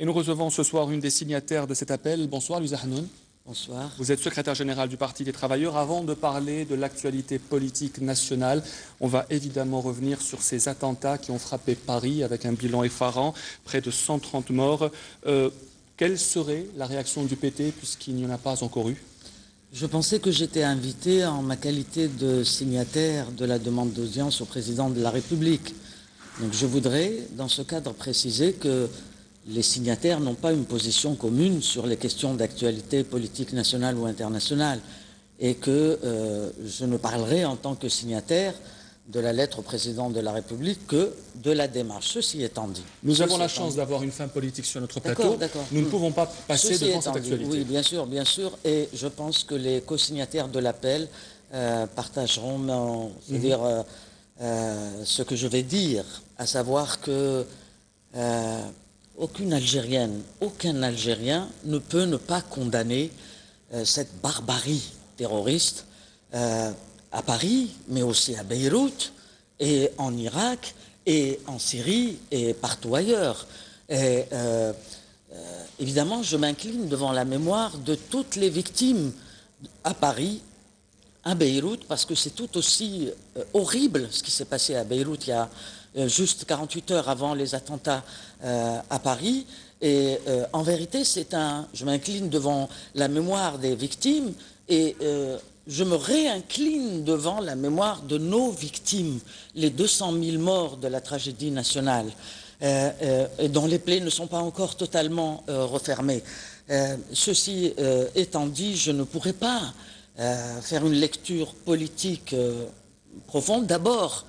Et nous recevons ce soir une des signataires de cet appel. Bonsoir, Louisa Hanoun. Bonsoir. Vous êtes secrétaire général du Parti des Travailleurs. Avant de parler de l'actualité politique nationale, on va évidemment revenir sur ces attentats qui ont frappé Paris avec un bilan effarant, près de 130 morts. Quelle serait la réaction du PT puisqu'il n'y en a pas encore eu? Je pensais que j'étais invité en ma qualité de signataire de la demande d'audience au président de la République. Donc je voudrais, dans ce cadre, préciser que les signataires n'ont pas une position commune sur les questions d'actualité politique nationale ou internationale et que je ne parlerai en tant que signataire de la lettre au président de la République que de la démarche. Ceci étant dit. Nous avons la chance d'avoir une femme politique sur notre plateau. Nous ne pouvons pas passer devant cette actualité. Oui, bien sûr, bien sûr. Et je pense que les co-signataires de l'appel partageront ce que je vais dire, à savoir que aucune Algérienne, aucun Algérien ne peut ne pas condamner cette barbarie terroriste à Paris, mais aussi à Beyrouth, et en Irak, et en Syrie, et partout ailleurs. Et, évidemment, je m'incline devant la mémoire de toutes les victimes à Paris, à Beyrouth, parce que c'est tout aussi horrible ce qui s'est passé à Beyrouth il y a juste 48 heures avant les attentats à Paris. Et en vérité, je m'incline devant la mémoire des victimes et je me réincline devant la mémoire de nos victimes, les 200 000 morts de la tragédie nationale, et dont les plaies ne sont pas encore totalement refermées. Ceci étant dit, je ne pourrais pas faire une lecture politique profonde, d'abord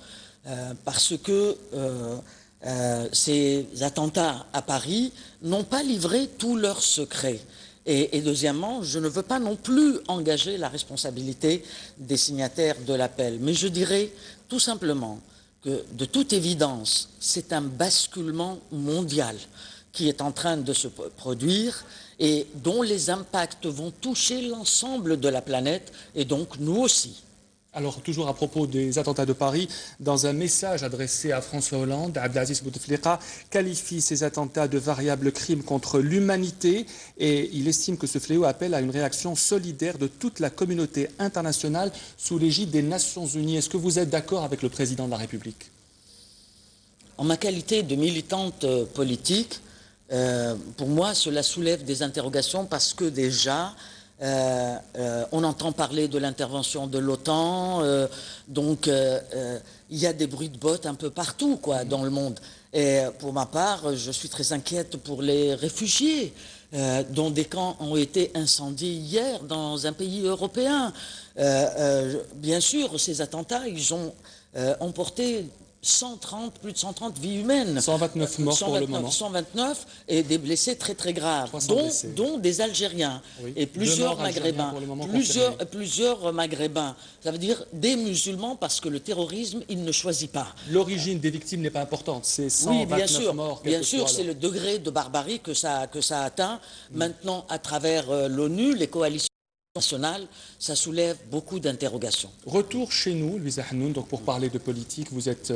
parce que ces attentats à Paris n'ont pas livré tous leurs secrets. Et deuxièmement, je ne veux pas non plus engager la responsabilité des signataires de l'appel. Mais je dirais tout simplement que, de toute évidence, c'est un basculement mondial qui est en train de se produire et dont les impacts vont toucher l'ensemble de la planète et donc nous aussi. Alors, toujours à propos des attentats de Paris, dans un message adressé à François Hollande, Abdelaziz Bouteflika qualifie ces attentats de véritables crimes contre l'humanité et il estime que ce fléau appelle à une réaction solidaire de toute la communauté internationale sous l'égide des Nations Unies. Est-ce que vous êtes d'accord avec le président de la République? En ma qualité de militante politique, pour moi, cela soulève des interrogations parce que déjà, on entend parler de l'intervention de l'OTAN, donc il y a des bruits de bottes un peu partout dans le monde. Et pour ma part, je suis très inquiète pour les réfugiés dont des camps ont été incendiés hier dans un pays européen. Bien sûr, ces attentats, ils ont emporté plus de 130 vies humaines. 129 morts pour le moment. 129 et des blessés très très graves, dont des Algériens et plusieurs Maghrébins. Plusieurs Maghrébins. Ça veut dire des musulmans parce que le terrorisme, il ne choisit pas. L'origine des victimes n'est pas importante. C'est 129 morts. Bien sûr, c'est le degré de barbarie que ça atteint. Maintenant, à travers l'ONU, les coalitions nationale, ça soulève beaucoup d'interrogations. Retour chez nous, Louisa Hanoun, donc pour parler de politique, vous êtes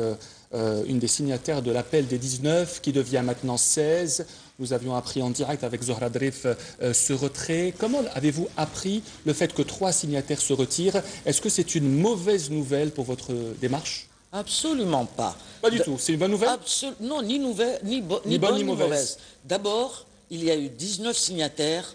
une des signataires de l'appel des 19 qui devient maintenant 16. Nous avions appris en direct avec Zohra Drif ce retrait. Comment avez-vous appris le fait que 3 signataires se retirent? Est-ce que c'est une mauvaise nouvelle pour votre démarche? Absolument pas. Pas du tout, c'est une bonne nouvelle? Non, ni bonne ni mauvaise. D'abord, il y a eu 19 signataires.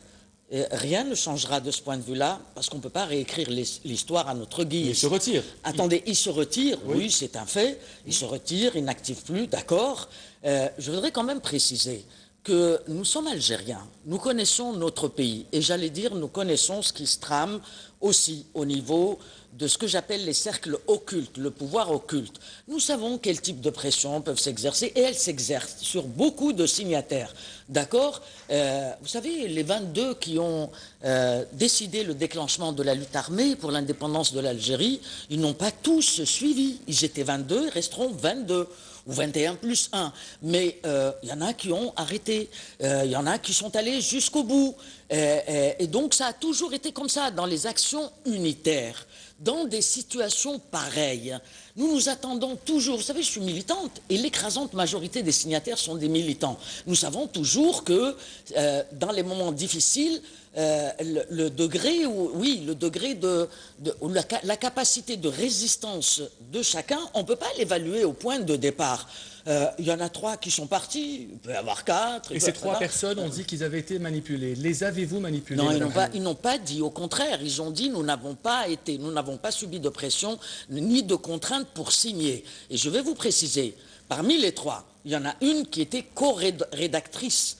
Et rien ne changera de ce point de vue-là, parce qu'on ne peut pas réécrire l'histoire à notre guise. Il se retire. Attendez, il se retire, oui, c'est un fait. Il se retire, il n'active plus, d'accord. Je voudrais quand même préciser que nous sommes Algériens, nous connaissons notre pays, et j'allais dire, nous connaissons ce qui se trame aussi au niveau de ce que j'appelle les cercles occultes, le pouvoir occulte. Nous savons quel type de pression peuvent s'exercer, et elles s'exercent sur beaucoup de signataires. D'accord? Vous savez, les 22 qui ont décidé le déclenchement de la lutte armée pour l'indépendance de l'Algérie, ils n'ont pas tous suivi. Ils étaient 22, ils resteront 22. ou 21+1. Mais il y en a qui ont arrêté, il y en a qui sont allés jusqu'au bout. Et donc ça a toujours été comme ça, dans les actions unitaires, dans des situations pareilles. Nous nous attendons toujours, vous savez, je suis militante, et l'écrasante majorité des signataires sont des militants. Nous savons toujours que dans les moments difficiles, le degré, oui, le degré la capacité de résistance de chacun, on ne peut pas l'évaluer au point de départ. Il y en a 3 qui sont partis, il peut y avoir 4. Et ces 3 personnes ont dit qu'ils avaient été manipulés. Les avez-vous manipulés? Non, ils n'ont pas dit. Au contraire, ils ont dit nous n'avons pas subi de pression ni de contraintes pour signer. Et je vais vous préciser, parmi les 3, il y en a une qui était co-rédactrice,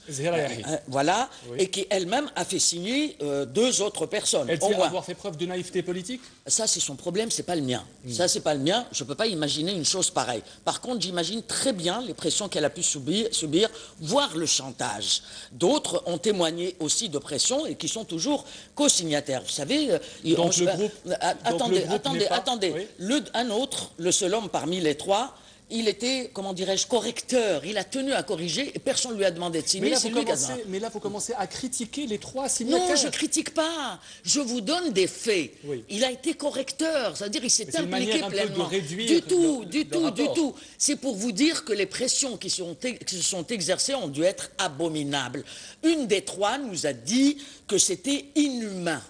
voilà, oui. Et qui elle-même a fait signer 2 autres personnes. Elle dit avoir fait preuve de naïveté politique? Ça, c'est son problème, c'est pas le mien. Ça, c'est pas le mien. Je ne peux pas imaginer une chose pareille. Par contre, j'imagine très bien les pressions qu'elle a pu subir, voire le chantage. D'autres ont témoigné aussi de pression et qui sont toujours co-signataires. Vous savez, donc le groupe, attendez. Oui. Un autre, le seul homme parmi les 3. Il était, comment dirais-je, correcteur. Il a tenu à corriger et personne ne lui a demandé de signer. Mais là, vous commencez à critiquer les 3 signataires. Non, je ne critique pas. Je vous donne des faits. Oui. Il a été correcteur, c'est-à-dire il s'est impliqué pleinement. Du tout. C'est pour vous dire que les pressions qui se sont exercées ont dû être abominables. Une des 3 nous a dit que c'était inhumain.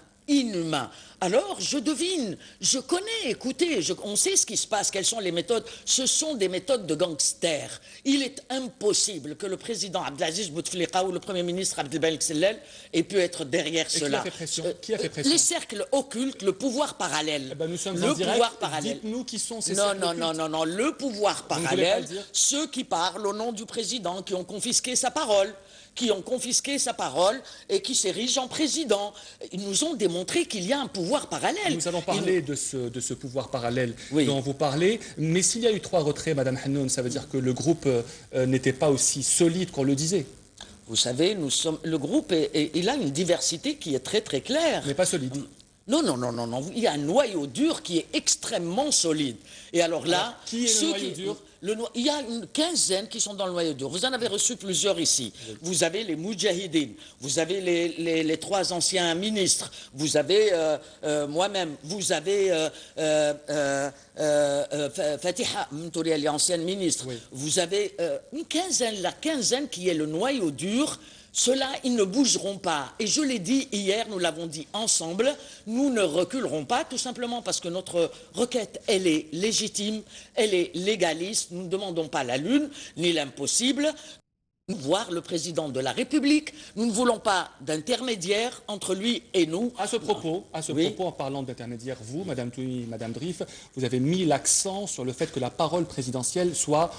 Alors, je devine, je connais, écoutez, on sait ce qui se passe, quelles sont les méthodes. Ce sont des méthodes de gangsters. Il est impossible que le président Abdelaziz Bouteflika ou le Premier ministre Abdelmalek Sellel ait pu être derrière cela. Qui a fait pression? Les cercles occultes, le pouvoir parallèle. Eh ben, nous sommes en direct. Dites-nous qui sont ces cercles occultes. Non, le pouvoir parallèle, ceux qui parlent au nom du président, qui ont confisqué sa parole. Et qui s'érigent en président. Ils nous ont démontré qu'il y a un pouvoir parallèle. Nous allons parler de ce pouvoir parallèle dont vous parlez. Mais s'il y a eu 3 retraits, Madame Hannoun, ça veut dire que le groupe n'était pas aussi solide qu'on le disait. Vous savez, le groupe, il a une diversité qui est très très claire. Mais pas solide. Non. Il y a un noyau dur qui est extrêmement solide. Et alors là, qui est le noyau dur? Il y a une quinzaine qui sont dans le noyau dur. Vous en avez reçu plusieurs ici. Oui. Vous avez les Moudjahidines, vous avez les 3 anciens ministres, vous avez moi-même, vous avez Fatiha Mtouri, elle est ancienne ministre. Oui. Vous avez une quinzaine, la quinzaine qui est le noyau dur. Ceux-là, ils ne bougeront pas. Et je l'ai dit hier, nous l'avons dit ensemble, nous ne reculerons pas, tout simplement parce que notre requête, elle est légitime, elle est légaliste. Nous ne demandons pas la lune, ni l'impossible. Voir le président de la République, nous ne voulons pas d'intermédiaire entre lui et nous. À ce propos, en parlant d'intermédiaire, vous, Madame Touy, Madame Drif, vous avez mis l'accent sur le fait que la parole présidentielle soit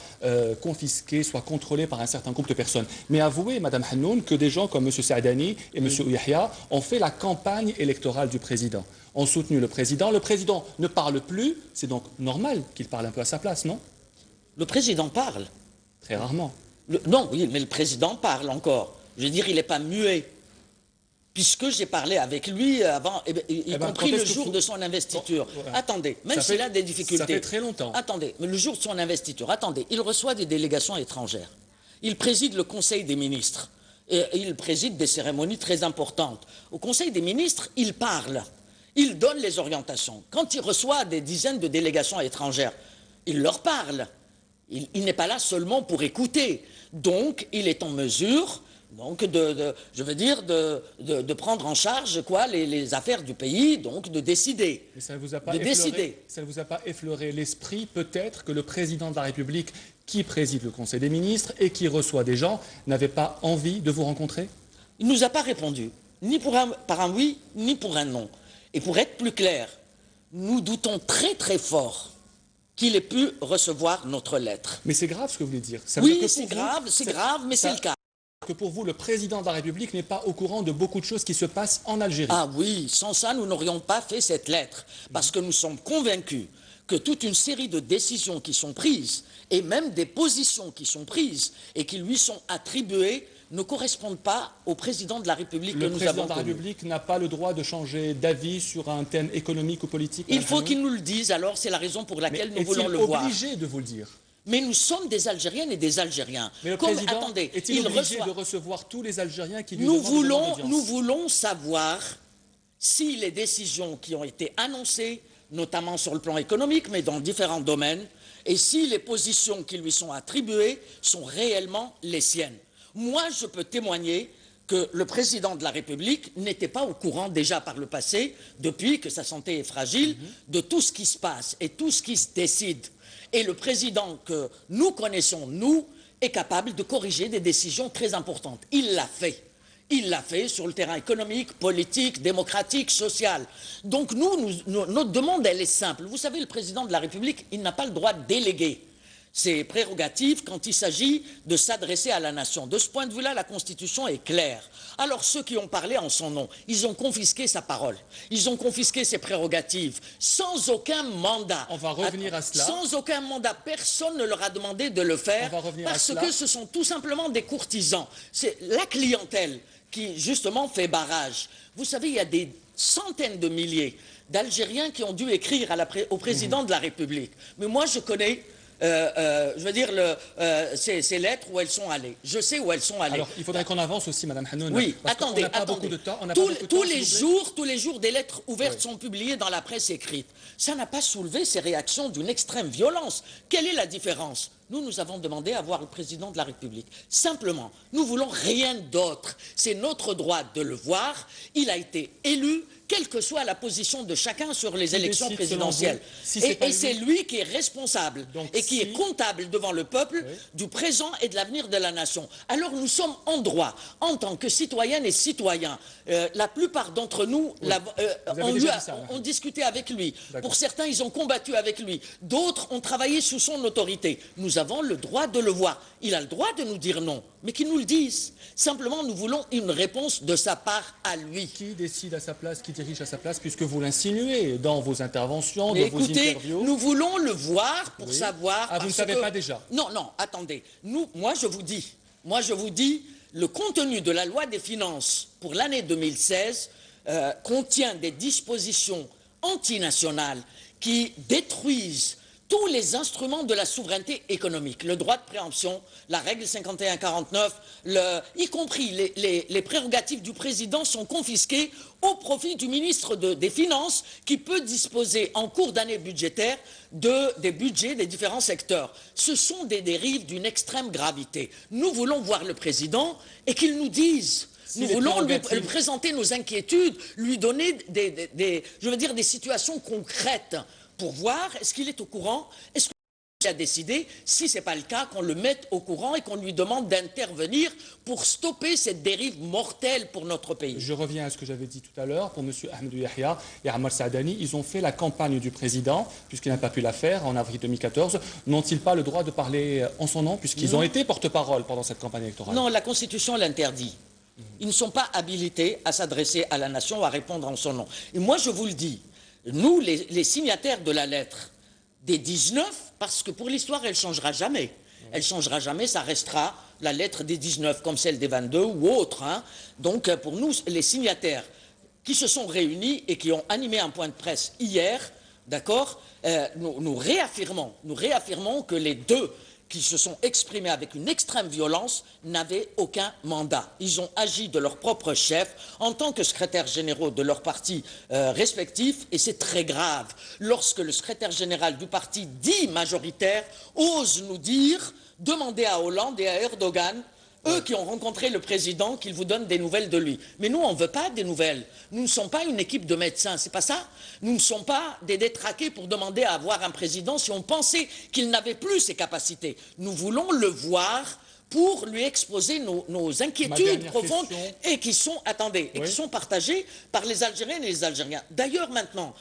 confisquée, soit contrôlée par un certain groupe de personnes. Mais avouez, Madame Hannoun, que des gens comme M. Saadani et M. Ouyahia ont fait la campagne électorale du président, ont soutenu le président. Le président ne parle plus, c'est donc normal qu'il parle un peu à sa place, non? Le président parle. Très rarement. Non, oui, mais le président parle encore. Je veux dire, il n'est pas muet. Puisque j'ai parlé avec lui avant, y compris le jour de son investiture. Bon, voilà. Attendez, même s'il a des difficultés. Ça fait très longtemps. Attendez, mais le jour de son investiture, il reçoit des délégations étrangères. Il préside le Conseil des ministres. Et il préside des cérémonies très importantes. Au Conseil des ministres, il parle. Il donne les orientations. Quand il reçoit des dizaines de délégations étrangères, il leur parle. Il n'est pas là seulement pour écouter. Donc, il est en mesure, de prendre en charge les affaires du pays, donc de décider. Mais ça ne vous a pas effleuré l'esprit, peut-être, que le président de la République, qui préside le Conseil des ministres et qui reçoit des gens, n'avait pas envie de vous rencontrer? Il ne nous a pas répondu, ni par un oui, ni pour un non. Et pour être plus clair, nous doutons très très fort qu'il ait pu recevoir notre lettre. Mais c'est grave ce que vous voulez dire. Oui, c'est grave, mais c'est le cas. Que pour vous, le président de la République n'est pas au courant de beaucoup de choses qui se passent en Algérie. Ah oui, sans ça, nous n'aurions pas fait cette lettre. Parce que nous sommes convaincus que toute une série de décisions qui sont prises, et même des positions qui sont prises, et qui lui sont attribuées, ne correspondent pas au président de la République que nous avons connu. Le président de la République n'a pas le droit de changer d'avis sur un thème économique ou politique? Il faut qu'il nous le dise, alors c'est la raison pour laquelle nous voulons le voir. Est-il obligé de vous le dire? Mais nous sommes des Algériennes et des Algériens. Mais le Comme, président attendez, est-il obligé de recevoir tous les Algériens qui lui nous demandent voulons, nous voulons savoir si les décisions qui ont été annoncées, notamment sur le plan économique, mais dans différents domaines, et si les positions qui lui sont attribuées sont réellement les siennes. Moi, je peux témoigner que le président de la République n'était pas au courant déjà par le passé, depuis que sa santé est fragile, de tout ce qui se passe et tout ce qui se décide. Et le président que nous connaissons, nous, est capable de corriger des décisions très importantes. Il l'a fait. Il l'a fait sur le terrain économique, politique, démocratique, social. Donc notre demande, elle est simple. Vous savez, le président de la République, il n'a pas le droit de déléguer ses prérogatives quand il s'agit de s'adresser à la nation. De ce point de vue-là, la Constitution est claire. Alors ceux qui ont parlé en son nom, ils ont confisqué sa parole, ils ont confisqué ses prérogatives, sans aucun mandat. On va revenir à cela. Sans aucun mandat, personne ne leur a demandé de le faire, parce que ce sont tout simplement des courtisans. C'est la clientèle qui, justement, fait barrage. Vous savez, il y a des centaines de milliers d'Algériens qui ont dû écrire au président de la République. Mais moi, je connais... je veux dire, ces lettres, où elles sont allées. Je sais où elles sont allées. Alors, il faudrait qu'on avance aussi, Madame Hanoun. Oui, parce attendez, qu'on n'a pas attendez. beaucoup de temps. Tous les jours, des lettres ouvertes sont publiées dans la presse écrite. Ça n'a pas soulevé ces réactions d'une extrême violence. Quelle est la différence? Nous avons demandé à voir le président de la République. Simplement, nous voulons rien d'autre. C'est notre droit de le voir. Il a été élu, quelle que soit la position de chacun sur les élections présidentielles. Et c'est lui qui est responsable et qui est comptable devant le peuple du présent et de l'avenir de la nation. Alors nous sommes en droit, en tant que citoyennes et citoyens. La plupart d'entre nous ont discuté avec lui. Pour certains, ils ont combattu avec lui. D'autres ont travaillé sous son autorité. Nous avons le droit de le voir. Il a le droit de nous dire non, mais qu'il nous le dise. Simplement, nous voulons une réponse de sa part à lui. Qui décide à sa place, qui dirige à sa place, puisque vous l'insinuez dans vos interventions, dans vos interviews? Nous voulons le voir pour savoir... Ah, vous ne savez pas déjà? Non, attendez. Moi, je vous dis, le contenu de la loi des finances pour l'année 2016 contient des dispositions antinationales qui détruisent tous les instruments de la souveraineté économique, le droit de préemption, la règle 51-49, y compris les prérogatives du président sont confisquées au profit du ministre des Finances qui peut disposer en cours d'année budgétaire des budgets des différents secteurs. Ce sont des dérives d'une extrême gravité. Nous voulons voir le président et qu'il nous dise. Nous voulons lui présenter nos inquiétudes, lui donner des situations concrètes pour voir est-ce qu'il est au courant, est-ce qu'il a décidé, si ce n'est pas le cas, qu'on le mette au courant et qu'on lui demande d'intervenir pour stopper cette dérive mortelle pour notre pays. Je reviens à ce que j'avais dit tout à l'heure pour M. Ahmadou Yahya et Ammar Saadani. Ils ont fait la campagne du président, puisqu'il n'a pas pu la faire en avril 2014. N'ont-ils pas le droit de parler en son nom, puisqu'ils ont été porte-parole pendant cette campagne électorale? Non, la Constitution l'interdit. Ils ne sont pas habilités à s'adresser à la nation ou à répondre en son nom. Et moi, je vous le dis, nous, les signataires de la lettre des 19, parce que pour l'histoire, elle ne changera jamais. Elle ne changera jamais, ça restera la lettre des 19, comme celle des 22 ou autre. Donc, pour nous, les signataires qui se sont réunis et qui ont animé un point de presse hier, d'accord, nous réaffirmons que les deux qui se sont exprimés avec une extrême violence n'avaient aucun mandat. Ils ont agi de leur propre chef en tant que secrétaires généraux de leurs partis respectifs et c'est très grave lorsque le secrétaire général du parti dit majoritaire ose nous dire, demander à Hollande et à Erdogan, eux qui ont rencontré le président, qu'ils vous donnent des nouvelles de lui. Mais nous, on ne veut pas des nouvelles. Nous ne sommes pas une équipe de médecins, c'est pas ça. Nous ne sommes pas des détraqués pour demander à avoir un président si on pensait qu'il n'avait plus ses capacités. Nous voulons le voir pour lui exposer nos inquiétudes profondes et qui sont, qui sont partagées par les Algériennes et les Algériens. D'ailleurs, maintenant,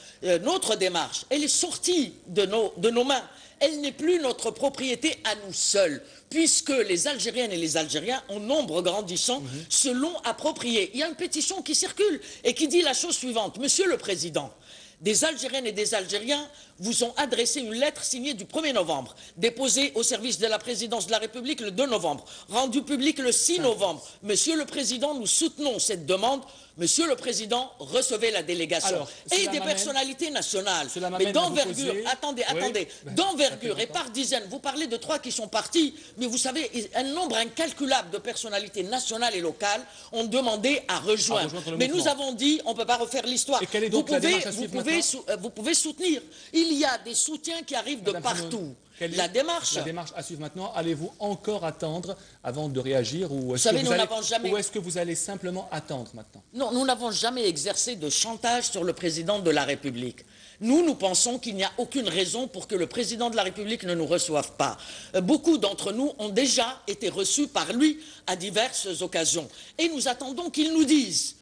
notre démarche, elle est sortie de nos mains. Elle n'est plus notre propriété à nous seuls, puisque les Algériennes et les Algériens, en nombre grandissant, se l'ont appropriée. Il y a une pétition qui circule et qui dit la chose suivante. Monsieur le Président, des Algériennes et des Algériens vous ont adressé une lettre signée du 1er novembre, déposée au service de la présidence de la République le 2 novembre, rendue publique le 6 novembre. Monsieur le Président, nous soutenons cette demande Monsieur le Président, recevez la délégation. Alors, et des personnalités nationales. Mais m'amène d'envergure, poser... attendez, d'envergure et par dizaines. Vous parlez de 3 qui sont partis, mais vous savez, un nombre incalculable de personnalités nationales et locales ont demandé à rejoindre. Mais nous avons dit, on ne peut pas refaire l'histoire. Vous pouvez soutenir. Il y a des soutiens qui arrivent de partout. La démarche à suivre maintenant, allez-vous encore attendre avant de réagir ou est-ce que vous allez simplement attendre maintenant? Non, nous n'avons jamais exercé de chantage sur le président de la République. Nous pensons qu'il n'y a aucune raison pour que le président de la République ne nous reçoive pas. Beaucoup d'entre nous ont déjà été reçus par lui à diverses occasions. Et nous attendons qu'il nous dise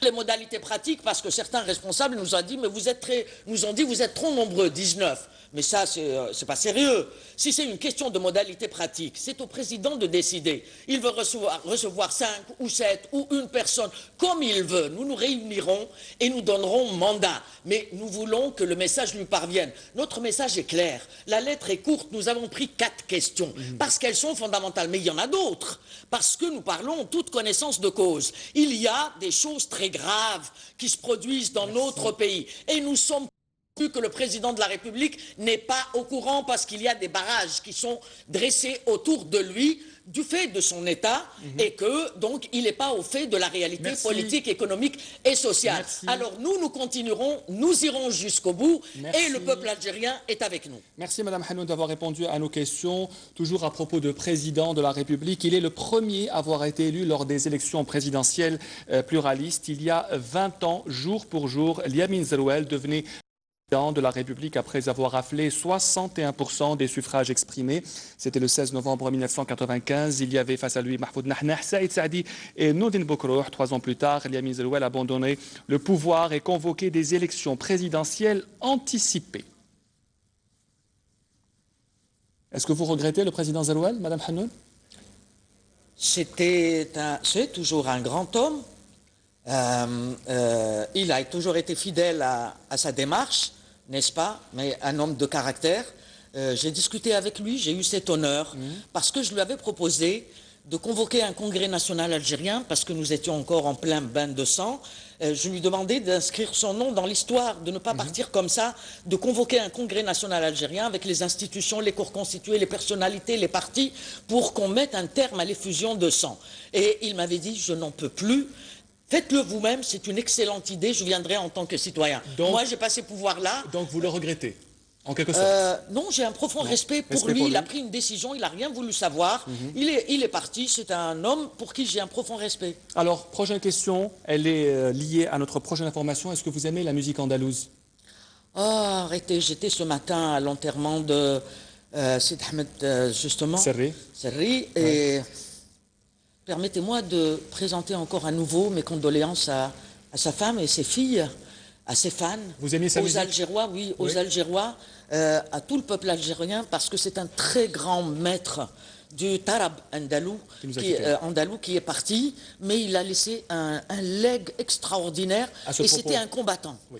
les modalités pratiques, parce que certains responsables nous ont dit, mais vous êtes trop nombreux, 19. Mais ça, c'est pas sérieux. Si c'est une question de modalité pratique, c'est au président de décider. Il veut recevoir 5 ou 7 ou une personne, comme il veut. Nous nous réunirons et nous donnerons mandat. Mais nous voulons que le message lui parvienne. Notre message est clair. La lettre est courte. Nous avons pris 4 questions parce qu'elles sont fondamentales. Mais il y en a d'autres. Parce que nous parlons en toute connaissance de cause. Il y a des choses très graves qui se produisent dans notre pays. Et nous sommes que le président de la République n'est pas au courant parce qu'il y a des barrages qui sont dressés autour de lui du fait de son État et que donc il n'est pas au fait de la réalité politique, économique et sociale. Alors nous continuerons, nous irons jusqu'au bout et le peuple algérien est avec nous. Merci Madame Hanoun d'avoir répondu à nos questions. Toujours à propos de président de la République, il est le premier à avoir été élu lors des élections présidentielles pluralistes. Il y a 20 ans, jour pour jour, Yamin Zerouel devenait de la République après avoir raflé 61% des suffrages exprimés. C'était le 16 novembre 1995. Il y avait face à lui Mahfoud Nahnah, Saïd Saadi et Nourdine Boukroh. 3 ans plus tard, Yamin Zerouel a abandonné le pouvoir et convoqué des élections présidentielles anticipées. Est-ce que vous regrettez le président Zerouel, Madame Hanoun? C'est toujours un grand homme. Il a toujours été fidèle à sa démarche, n'est-ce pas? Mais un homme de caractère. J'ai discuté avec lui, j'ai eu cet honneur, parce que je lui avais proposé de convoquer un congrès national algérien, parce que nous étions encore en plein bain de sang. Je lui demandais d'inscrire son nom dans l'histoire, de ne pas partir comme ça, de convoquer un congrès national algérien avec les institutions, les corps constitués, les personnalités, les partis, pour qu'on mette un terme à l'effusion de sang. Et il m'avait dit, je n'en peux plus. Faites-le vous-même, c'est une excellente idée, je viendrai en tant que citoyen. Donc, moi, j'ai pas ces pouvoirs-là. Donc vous le regrettez, en quelque sorte? Non, j'ai un profond respect pour lui. Il a pris une décision, il n'a rien voulu savoir. Il est parti, c'est un homme pour qui j'ai un profond respect. Alors, prochaine question, elle est liée à notre prochaine information. Est-ce que vous aimez la musique andalouse? Oh, arrêtez, j'étais ce matin à l'enterrement de Sid Ahmed, justement. Serri, et... Permettez-moi de présenter encore à nouveau mes condoléances à sa femme et ses filles, à ses fans, vous aimez sa musique? Algérois, oui, aux Algérois, à tout le peuple algérien, parce que c'est un très grand maître du tarab andalou qui est parti, mais il a laissé un legs extraordinaire et c'était un combattant. Oui.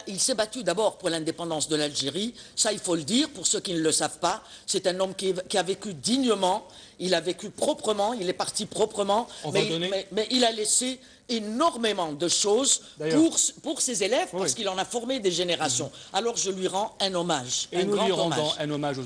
Il s'est battu d'abord pour l'indépendance de l'Algérie, ça il faut le dire, pour ceux qui ne le savent pas, c'est un homme qui a vécu dignement, il a vécu proprement, il est parti proprement, mais il a laissé énormément de choses pour ses élèves, parce qu'il en a formé des générations. Alors je lui rends un hommage, un grand hommage. Un hommage aux